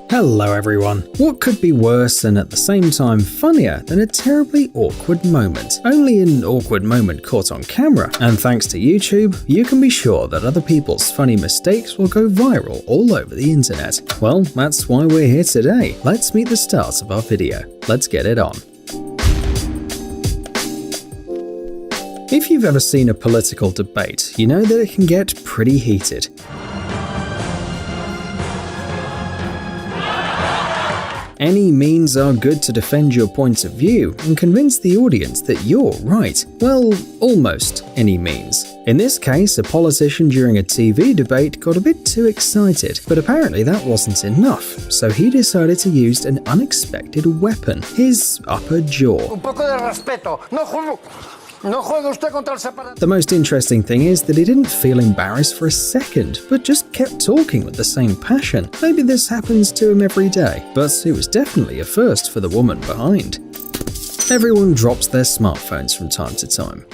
Hello everyone. What could be worse and at the same time funnier than a terribly awkward moment? Only an awkward moment caught on camera, and thanks to YouTube, you can be sure that other people's funny mistakes will go viral all over the internet. Well, that's why we're here today. Let's meet the stars of our video. Let's get it on. If you've ever seen a political debate, you know that it can get pretty heated. Any means are good to defend your point of view and convince the audience that you're right. Well, almost any means. In this case, a politician during a TV debate got a bit too excited, but apparently that wasn't enough, so he decided to use an unexpected weapon, his upper jaw. The most interesting thing is that he didn't feel embarrassed for a second, but just kept talking with the same passion. Maybe this happens to him every day, but it was definitely a first for the woman behind. Everyone drops their smartphones from time to time.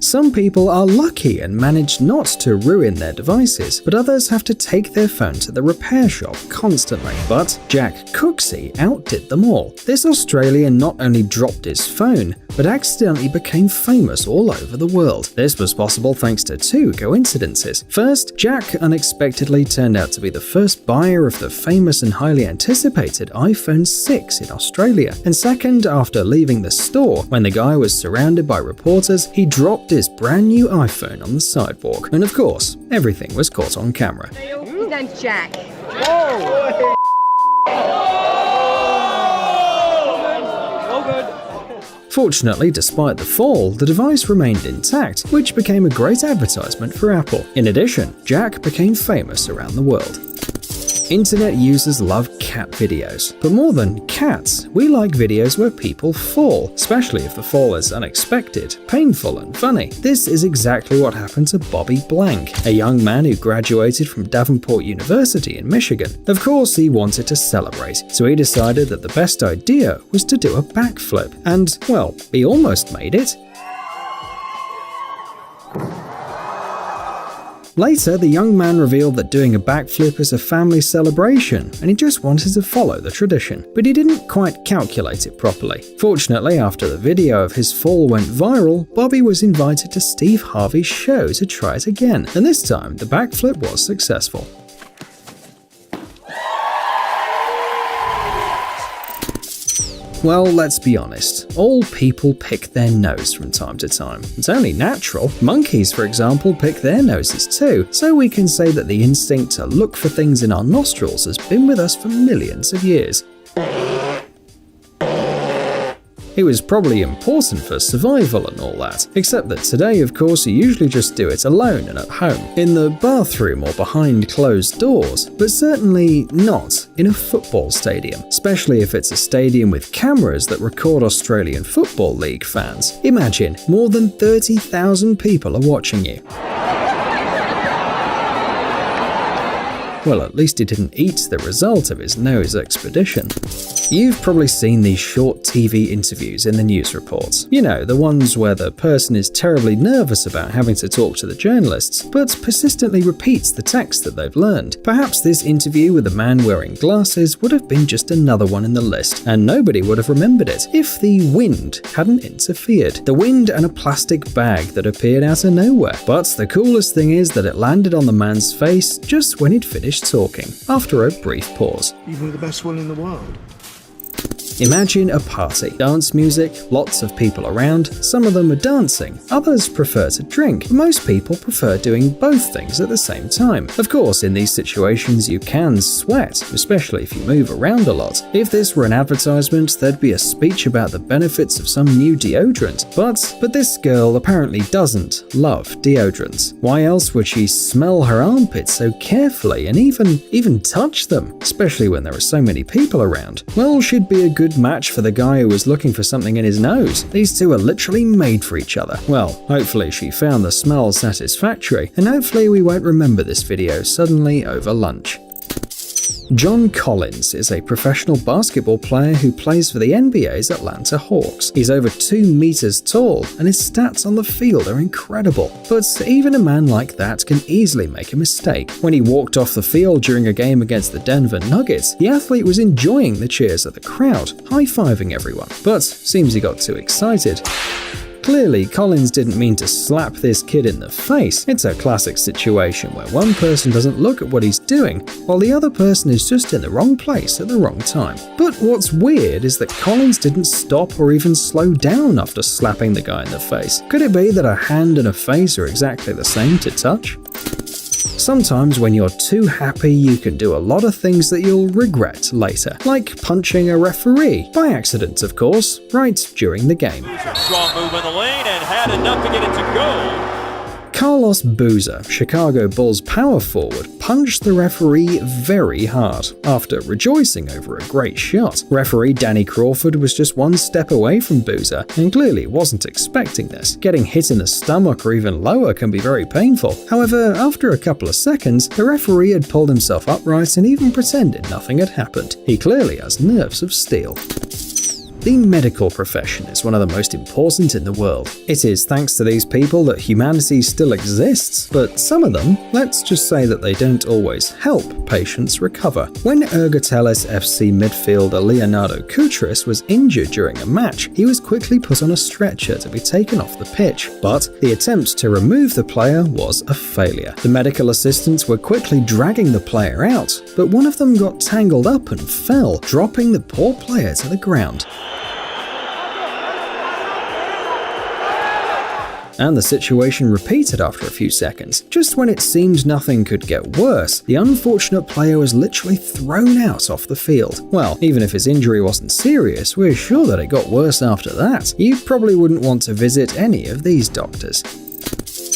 Some people are lucky and manage not to ruin their devices, but others have to take their phone to the repair shop constantly. But Jack Cooksey outdid them all. This Australian not only dropped his phone, but accidentally became famous all over the world. This was possible thanks to two coincidences. First, Jack unexpectedly turned out to be the first buyer of the famous and highly anticipated iPhone 6 in Australia. And second, after leaving the store, when the guy was surrounded by reporters, he dropped his brand new iPhone on the sidewalk. And of course, everything was caught on camera. His name's Jack. Whoa. Fortunately, despite the fall, the device remained intact, which became a great advertisement for Apple. In addition, Jack became famous around the world. Internet users love cat videos, but more than cats, we like videos where people fall, especially if the fall is unexpected, painful and funny. This is exactly what happened to Bobby Blank, a young man who graduated from Davenport University in Michigan. Of course, he wanted to celebrate, so he decided that the best idea was to do a backflip, and, well, he almost made it. Later, the young man revealed that doing a backflip is a family celebration, and he just wanted to follow the tradition. But he didn't quite calculate it properly. Fortunately, after the video of his fall went viral, Bobby was invited to Steve Harvey's show to try it again, and this time the backflip was successful. Well, let's be honest, all people pick their nose from time to time. It's only natural. Monkeys, for example, pick their noses too, so we can say that the instinct to look for things in our nostrils has been with us for millions of years. It was probably important for survival and all that, except that today, of course, you usually just do it alone and at home, in the bathroom or behind closed doors, but certainly not in a football stadium, especially if it's a stadium with cameras that record Australian Football League fans. Imagine, more than 30,000 people are watching you. Well, at least he didn't eat the result of his nose expedition. You've probably seen these short TV interviews in the news reports. You know, the ones where the person is terribly nervous about having to talk to the journalists, but persistently repeats the text that they've learned. Perhaps this interview with a man wearing glasses would have been just another one in the list, and nobody would have remembered it if the wind hadn't interfered. The wind and a plastic bag that appeared out of nowhere. But the coolest thing is that it landed on the man's face just when he'd finished talking, after a brief pause. Even the best one in the world. Imagine a party. Dance music, lots of people around, some of them are dancing, others prefer to drink. Most people prefer doing both things at the same time. Of course, in these situations you can sweat, especially if you move around a lot. If this were an advertisement, there'd be a speech about the benefits of some new deodorant. But this girl apparently doesn't love deodorants. Why else would she smell her armpits so carefully and even touch them, especially when there are so many people around? Well, she'd be a good match for the guy who was looking for something in his nose. These two are literally made for each other. Well, hopefully she found the smell satisfactory, and hopefully we won't remember this video suddenly over lunch. John Collins is a professional basketball player who plays for the NBA's Atlanta Hawks. He's over 2 meters tall, and his stats on the field are incredible. But even a man like that can easily make a mistake. When he walked off the field during a game against the Denver Nuggets, the athlete was enjoying the cheers of the crowd, high-fiving everyone. But seems he got too excited. Clearly, Collins didn't mean to slap this kid in the face. It's a classic situation where one person doesn't look at what he's doing, while the other person is just in the wrong place at the wrong time. But what's weird is that Collins didn't stop or even slow down after slapping the guy in the face. Could it be that a hand and a face are exactly the same to touch? Sometimes when you're too happy, you can do a lot of things that you'll regret later, like punching a referee, by accident of course, right during the game. Strong move in the lane and had enough to get it to go. Carlos Boozer, Chicago Bulls power forward, punched the referee very hard after rejoicing over a great shot. Referee Danny Crawford was just one step away from Boozer and clearly wasn't expecting this. Getting hit in the stomach or even lower can be very painful. However, after a couple of seconds, the referee had pulled himself upright and even pretended nothing had happened. He clearly has nerves of steel. The medical profession is one of the most important in the world. It is thanks to these people that humanity still exists, but some of them, let's just say that they don't always help patients recover. When Ergotelis FC midfielder Leonardo Koutris was injured during a match, he was quickly put on a stretcher to be taken off the pitch, but the attempt to remove the player was a failure. The medical assistants were quickly dragging the player out, but one of them got tangled up and fell, dropping the poor player to the ground. And the situation repeated after a few seconds. Just when it seemed nothing could get worse, the unfortunate player was literally thrown out off the field. Well, even if his injury wasn't serious, we're sure that it got worse after that. You probably wouldn't want to visit any of these doctors.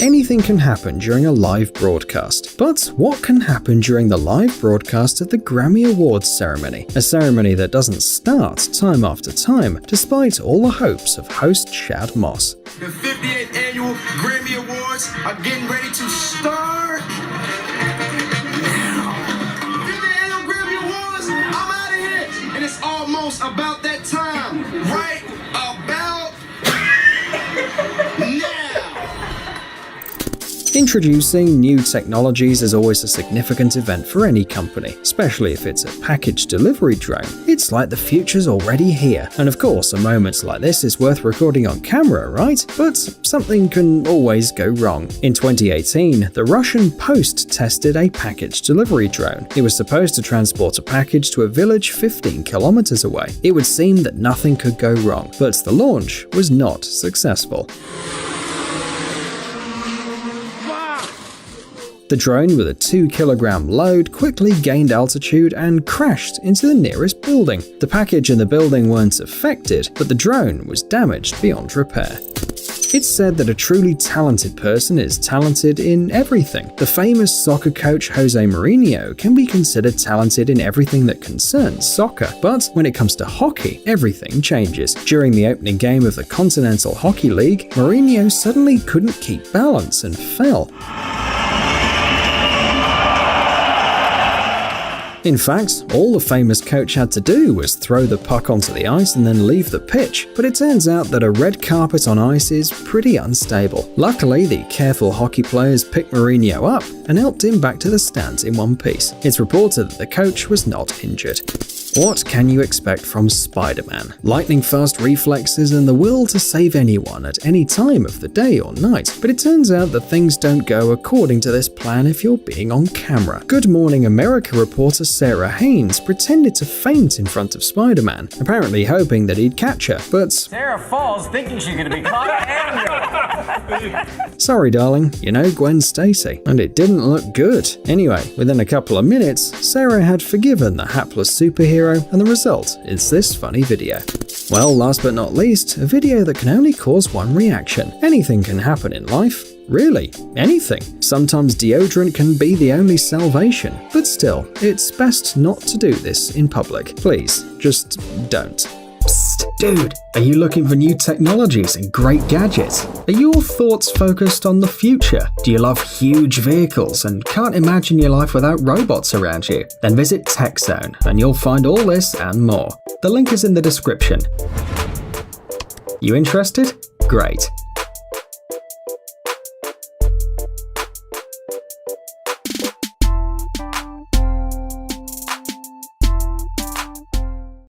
Anything can happen during a live broadcast. But what can happen during the live broadcast of the Grammy Awards ceremony? A ceremony that doesn't start time after time, despite all the hopes of host Shad Moss. The 58th Annual Grammy Awards are getting ready to start now. 58th Annual Grammy Awards, I'm out of here. And it's almost about that time. Right about now. Introducing new technologies is always a significant event for any company, especially if it's a package delivery drone. It's like the future's already here. And of course, a moment like this is worth recording on camera, right? But something can always go wrong. In 2018, the Russian Post tested a package delivery drone. It was supposed to transport a package to a village 15 kilometers away. It would seem that nothing could go wrong, but the launch was not successful. The drone with a 2-kilogram load quickly gained altitude and crashed into the nearest building. The package and the building weren't affected, but the drone was damaged beyond repair. It's said that a truly talented person is talented in everything. The famous soccer coach Jose Mourinho can be considered talented in everything that concerns soccer. But when it comes to hockey, everything changes. During the opening game of the Continental Hockey League, Mourinho suddenly couldn't keep balance and fell. In fact, all the famous coach had to do was throw the puck onto the ice and then leave the pitch, but it turns out that a red carpet on ice is pretty unstable. Luckily, the careful hockey players picked Mourinho up and helped him back to the stands in one piece. It's reported that the coach was not injured. What can you expect from Spider-Man? Lightning-fast reflexes and the will to save anyone at any time of the day or night. But it turns out that things don't go according to this plan if you're being on camera. Good Morning America reporter Sarah Haynes pretended to faint in front of Spider-Man, apparently hoping that he'd catch her, but Sarah falls thinking she's gonna be caught and sorry darling, you know Gwen Stacy, and it didn't look good. Anyway, within a couple of minutes, Sarah had forgiven the hapless superhero, and the result is this funny video. Well, last but not least, a video that can only cause one reaction. Anything can happen in life. Really, anything. Sometimes deodorant can be the only salvation, but still, it's best not to do this in public. Please, just don't. Psst. Dude, are you looking for new technologies and great gadgets? Are your thoughts focused on the future? Do you love huge vehicles and can't imagine your life without robots around you? Then visit TechZone and you'll find all this and more. The link is in the description. You interested? Great.